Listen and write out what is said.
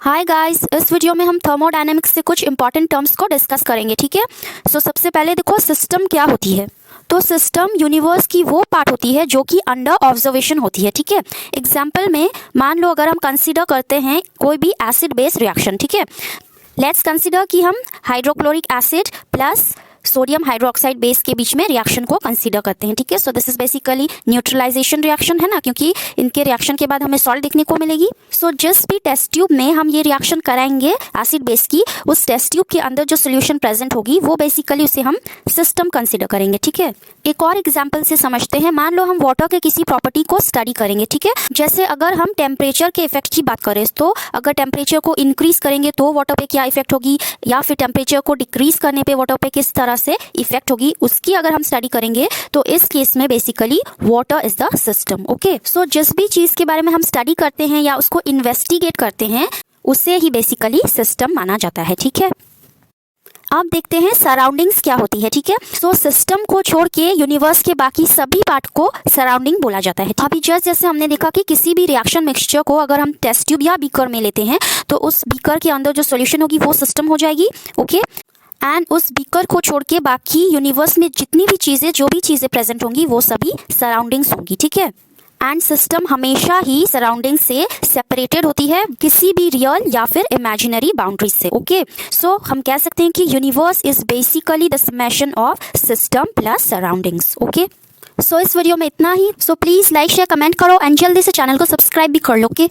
Hi guys, इस video में हम थर्मोडायनेमिक्स से कुछ इंपॉर्टेंट टर्म्स को डिस्कस करेंगे। ठीक है। सबसे पहले देखो सिस्टम क्या होती है। तो सिस्टम यूनिवर्स की वो पार्ट होती है जो कि अंडर ऑब्जर्वेशन होती है। ठीक है। एग्जाम्पल में मान लो अगर हम कंसीडर करते हैं कोई भी एसिड बेस रिएक्शन। ठीक है। लेट्स कंसीडर कि हम hydrochloric acid plus sodium hydroxide base के बीच में रिएक्शन को कंसीडर करते हैं। ठीक है। So this is basically neutralization reaction है ना, क्योंकि इनके रिएक्शन के बाद हमें सॉल्ट देखने को मिलेगी। जिस भी टेस्ट ट्यूब में हम ये रिएक्शन कराएंगे एसिड बेस की, उस टेस्ट ट्यूब के अंदर जो सोल्यूशन प्रेजेंट होगी वो बेसिकली उसे हम सिस्टम कंसीडर करेंगे। ठीक है। एक और एग्जाम्पल से समझते हैं। मान लो हम वाटर के किसी प्रॉपर्टी को स्टडी करेंगे। ठीक है। जैसे अगर हम टेम्परेचर के इफेक्ट की बात करें तो अगर टेम्परेचर को इंक्रीज करेंगे तो वाटर पे क्या इफेक्ट होगी, या फिर टेम्परेचर को डिक्रीज करने पे वाटर पे किस तरह से इफेक्ट होगी, उसकी अगर हम स्टडी करेंगे तो इस केस में basically water is the system. Okay. जिस भी चीज के बारे में हम स्टडी करते हैं या उसको इन्वेस्टिगेट करते हैं उसे ही बेसिकली सिस्टम माना जाता है। ठीक है। अब देखते हैं सराउंडिंग्स क्या होती है। ठीक है। सिस्टम को छोड़ के यूनिवर्स के बाकी सभी पार्ट को सराउंडिंग बोला जाता है। अभी जैसे हमने देखा कि किसी भी रिएक्शन मिक्सचर को अगर हम टेस्ट ट्यूब या बीकर में लेते हैं तो उस बीकर के अंदर जो सॉल्यूशन होगी वो सिस्टम हो जाएगी। ओके। एंड उस बीकर को छोड़ के बाकी यूनिवर्स में जितनी भी चीजें जो भी चीजें प्रेजेंट होंगी वो सभी सराउंडिंग्स होंगी। ठीक है। एंड सिस्टम हमेशा ही सराउंडिंग से सेपरेटेड होती है किसी भी रियल या फिर इमेजिनरी बाउंड्रीज से। ओके। हम कह सकते हैं कि universe is basically the summation of system plus surroundings. Okay. इस वीडियो में इतना ही। प्लीज लाइक शेयर कमेंट करो एंड जल्दी से चैनल को सब्सक्राइब भी कर लो। ओके।